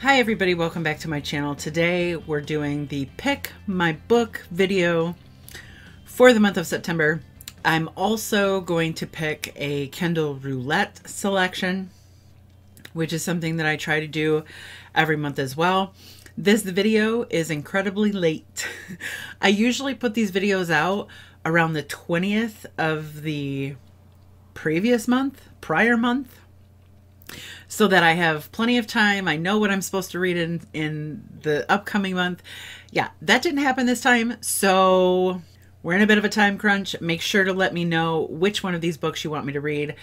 Hi everybody, welcome back to my channel. Today we're doing the Pick My Book video for the month of September. I'm also going to pick a Kindle Roulette selection, which is something that I try to do every month as well. This video is incredibly late. I usually put these videos out around the 20th of the prior month, so that I have plenty of time. I know what I'm supposed to read in the upcoming month. Yeah, that didn't happen this time, so we're in a bit of a time crunch. Make sure to let me know which one of these books you want me to read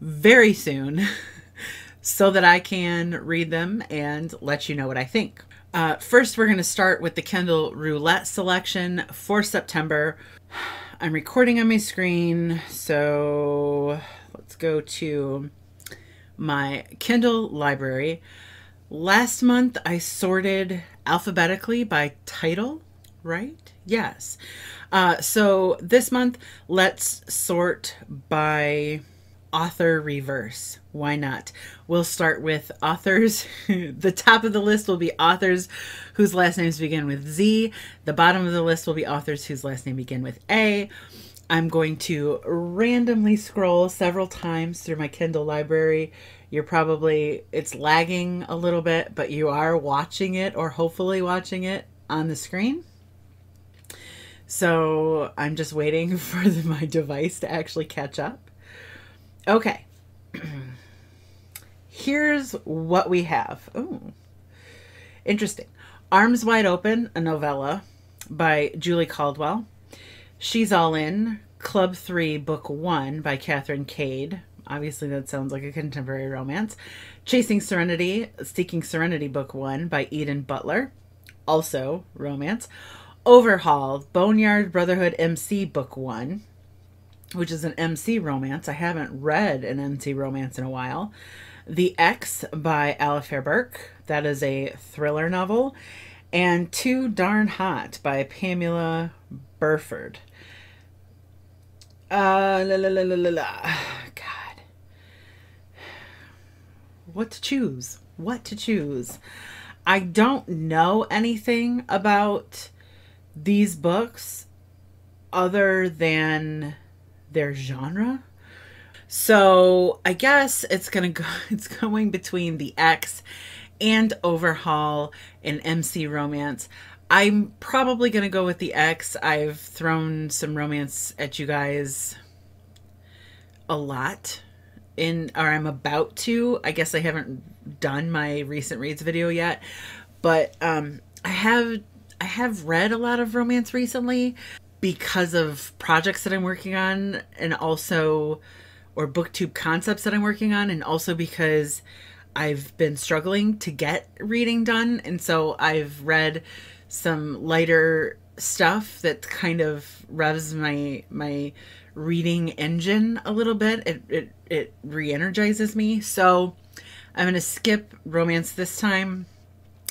very soon so that I can read them and let you know what I think. First, we're going to start with the Kindle Roulette selection for September. I'm recording on my screen, so let's go to my Kindle library. Last month I sorted alphabetically by title, right? Yes. So this month let's sort by author reverse. Why not? We'll start with authors. The top of the list will be authors whose last names begin with Z. The bottom of the list will be authors whose last name begin with A. I'm going to randomly scroll several times through my Kindle library. It's lagging a little bit, but you are watching it, or hopefully watching it on the screen. So I'm just waiting for my device to actually catch up. Okay. Here's what we have. Oh, interesting. Arms Wide Open, a novella by Julie Caldwell. She's All In, Club 3, Book 1 by Catherine Cade. Obviously that sounds like a contemporary romance. Chasing Serenity, Seeking Serenity, Book 1 by Eden Butler. Also romance. Overhaul, Boneyard Brotherhood MC, Book 1, which is an MC romance. I haven't read an MC romance in a while. The X by Alafair Burke. That is a thriller novel. And Too Darn Hot by Pamela Burford. God. What to choose? What to choose? I don't know anything about these books other than their genre. So I guess it's going between the X and Overhaul and MC romance. I'm probably going to go with the X. I've thrown some romance at you guys a lot, or I'm about to. I guess I haven't done my recent reads video yet, but I have read a lot of romance recently because of projects that I'm working on, and also, or booktube concepts that I'm working on, and also because I've been struggling to get reading done. And so I've read some lighter stuff that kind of revs my reading engine a little bit. It re-energizes me. So I'm going to skip romance this time,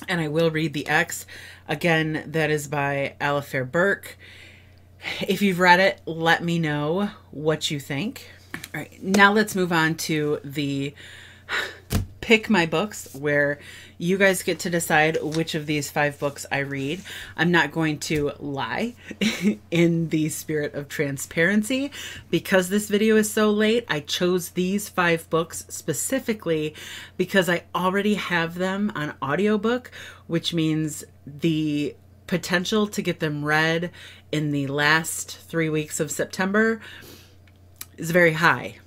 and I will read the X. Again, that is by Alafair Burke. If you've read it, let me know what you think. All right, now let's move on to the Pick My Books, where you guys get to decide which of these 5 books I read. I'm not going to lie in the spirit of transparency. Because this video is so late, I chose these 5 books specifically because I already have them on audiobook, which means the potential to get them read in the last 3 weeks of September is very high.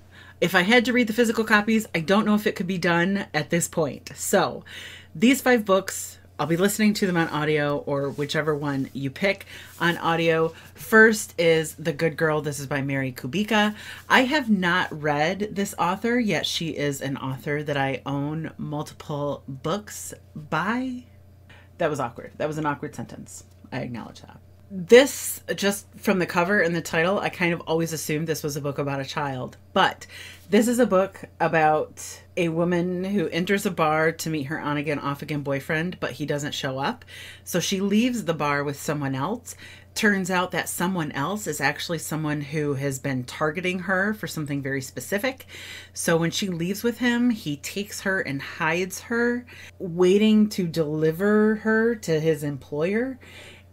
If I had to read the physical copies, I don't know if it could be done at this point. So these 5 books, I'll be listening to them on audio, or whichever one you pick on audio. First is The Good Girl. This is by Mary Kubica. I have not read this author, yet she is an author that I own multiple books by. That was awkward. That was an awkward sentence. I acknowledge that. This, just from the cover and the title, I kind of always assumed this was a book about a child. But this is a book about a woman who enters a bar to meet her on-again, off-again boyfriend, but he doesn't show up. So she leaves the bar with someone else turns out that someone else is actually someone who has been targeting her for something very specific. So when she leaves with him, he takes her and hides her, waiting to deliver her to his employer.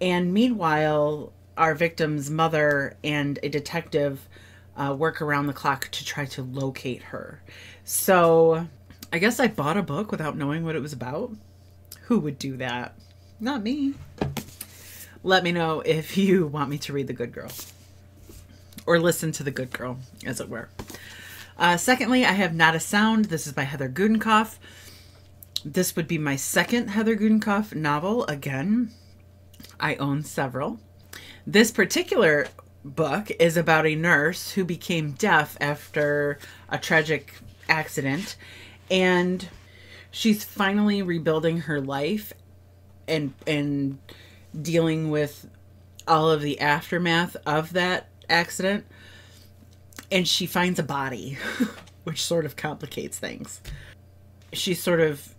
And meanwhile, our victim's mother and a detective work around the clock to try to locate her. So I guess I bought a book without knowing what it was about. Who would do that? Not me. Let me know if you want me to read The Good Girl. Or listen to The Good Girl, as it were. Secondly, I have Not a Sound. This is by Heather Gudenkauf. This would be my second Heather Gudenkauf novel. Again, I own several. This particular book is about a nurse who became deaf after a tragic accident. And she's finally rebuilding her life and dealing with all of the aftermath of that accident. And she finds a body, which sort of complicates things. She's sort of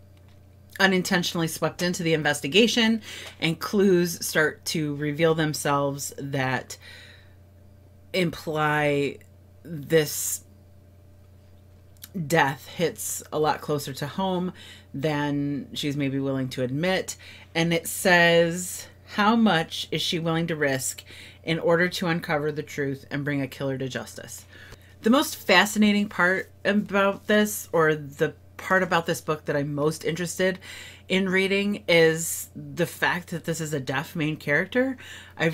unintentionally swept into the investigation, and clues start to reveal themselves that imply this death hits a lot closer to home than she's maybe willing to admit. And it says, how much is she willing to risk in order to uncover the truth and bring a killer to justice? The most fascinating part about this, or the part about this book that I'm most interested in reading, is the fact that this is a deaf main character. I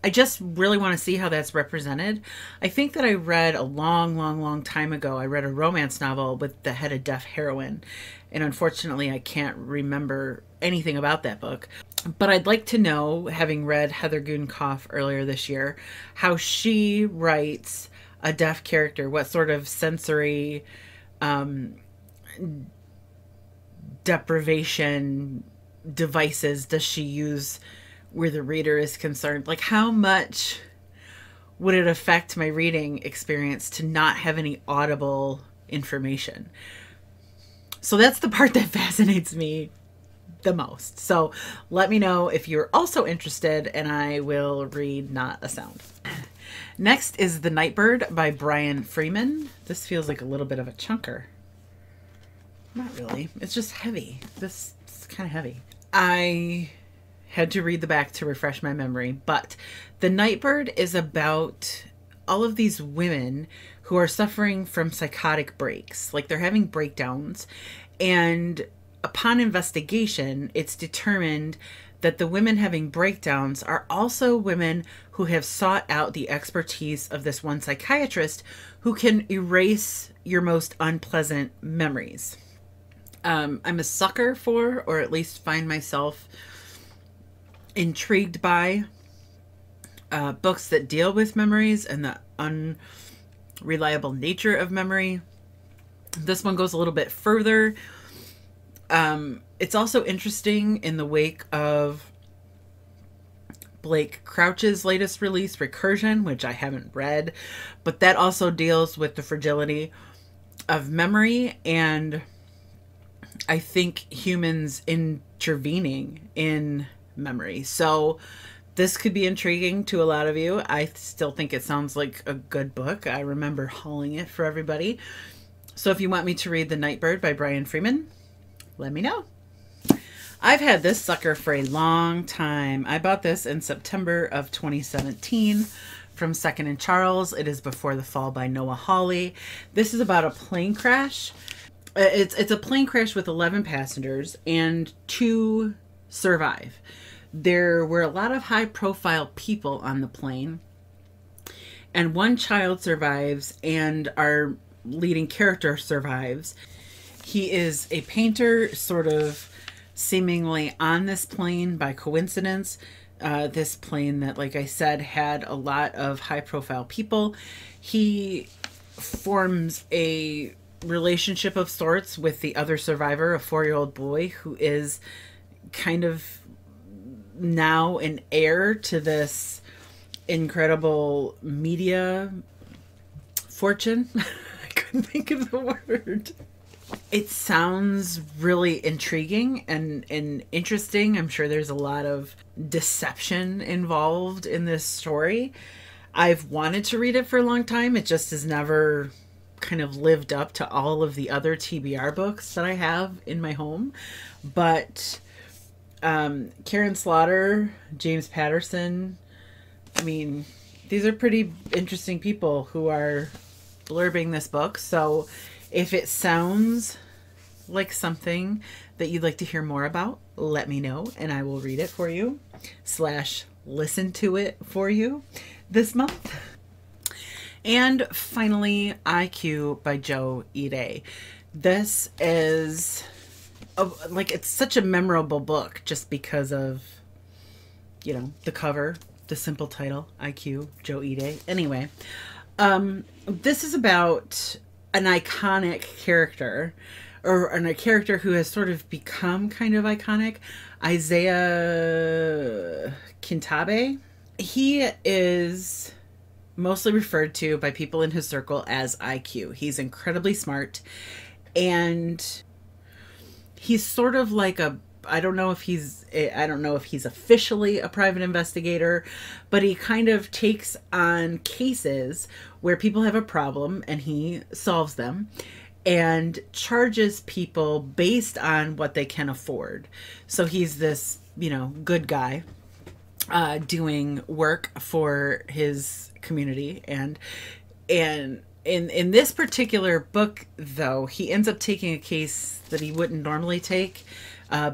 just really want to see how that's represented. I think that I read a long time ago, I read a romance novel with the head a deaf heroine. And unfortunately, I can't remember anything about that book. But I'd like to know, having read Heather Gudenkauf earlier this year, how she writes a deaf character. What sort of sensory deprivation devices does she use where the reader is concerned? Like, how much would it affect my reading experience to not have any audible information? So that's the part that fascinates me the most. So let me know if you're also interested, and I will read Not a Sound. Next is The Nightbird by Brian Freeman. This feels like a little bit of a chunker. Not really. It's just heavy. This is kind of heavy. I had to read the back to refresh my memory, but The Nightbird is about all of these women who are suffering from psychotic breaks. Like, they're having breakdowns, and upon investigation, it's determined that the women having breakdowns are also women who have sought out the expertise of this one psychiatrist who can erase your most unpleasant memories. I'm a sucker for, or at least find myself intrigued by, books that deal with memories and the unreliable nature of memory. This one goes a little bit further. It's also interesting in the wake of Blake Crouch's latest release, Recursion, which I haven't read, but that also deals with the fragility of memory, and I think humans intervening in memory. So this could be intriguing to a lot of you. I still think it sounds like a good book. I remember hauling it for everybody. So if you want me to read The Nightbird by Brian Freeman, let me know. I've had this sucker for a long time. I bought this in September of 2017 from Second & Charles. It is Before the Fall by Noah Hawley. This is about a plane crash. It's a plane crash with 11 passengers, and 2 survive. There were a lot of high-profile people on the plane, and 1 child survives, and our leading character survives. He is a painter, sort of seemingly on this plane by coincidence. This plane that, like I said, had a lot of high-profile people. He forms a relationship of sorts with the other survivor, a 4-year-old boy who is kind of now an heir to this incredible media fortune. I couldn't think of the word. It sounds really intriguing and interesting. I'm sure there's a lot of deception involved in this story. I've wanted to read it for a long time. It just has never kind of lived up to all of the other TBR books that I have in my home. But Karen Slaughter, James Patterson, I mean, these are pretty interesting people who are blurbing this book. So if it sounds like something that you'd like to hear more about, let me know and I will read it for you / listen to it for you this month. And finally, IQ by Joe Ide. This is it's such a memorable book just because of, you know, the cover, the simple title, IQ, Joe Ide. Anyway, this is about an iconic character, or a character who has sort of become kind of iconic, Isaiah Kintabe. He is mostly referred to by people in his circle as IQ. He's incredibly smart, and he's sort of like I don't know if he's officially a private investigator, but he kind of takes on cases where people have a problem and he solves them and charges people based on what they can afford. So he's this, you know, good guy doing work for his community. And in this particular book, though, he ends up taking a case that he wouldn't normally take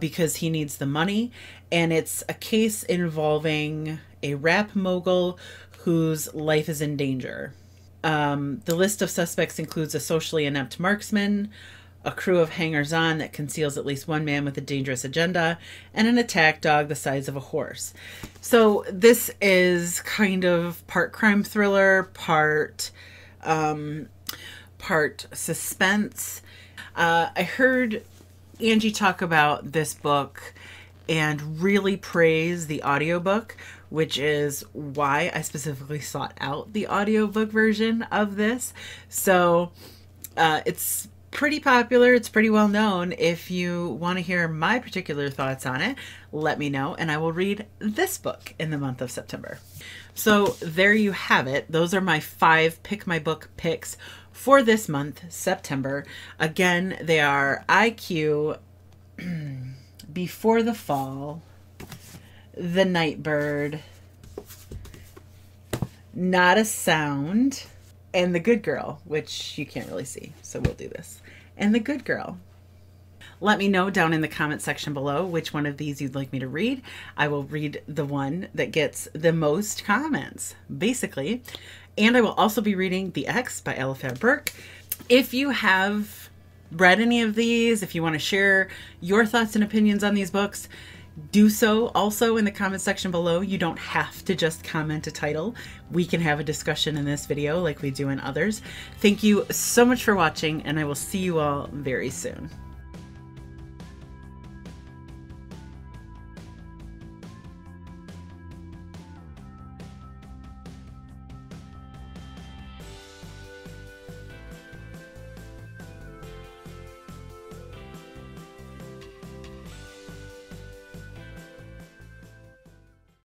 because he needs the money. And it's a case involving a rap mogul whose life is in danger. The list of suspects includes a socially inept marksman, a crew of hangers-on that conceals at least one man with a dangerous agenda, and an attack dog the size of a horse. So this is kind of part crime thriller, part suspense. I heard Angie talk about this book and really praise the audiobook, which is why I specifically sought out the audiobook version of this. So it's pretty popular. It's pretty well known. If you want to hear my particular thoughts on it, let me know, and I will read this book in the month of September. So there you have it. Those are my 5 Pick My Book picks for this month, September. Again, they are IQ, Before the Fall, The Nightbird, Not a Sound, and The Good Girl, which you can't really see, so we'll do this. And The Good Girl. Let me know down in the comment section below which one of these you'd like me to read. I will read the one that gets the most comments, basically. And I will also be reading The X by Alafair Burke. If you have read any of these, if you want to share your thoughts and opinions on these books, do so also in the comment section below. You don't have to just comment a title. We can have a discussion in this video like we do in others. Thank you so much for watching, and I will see you all very soon.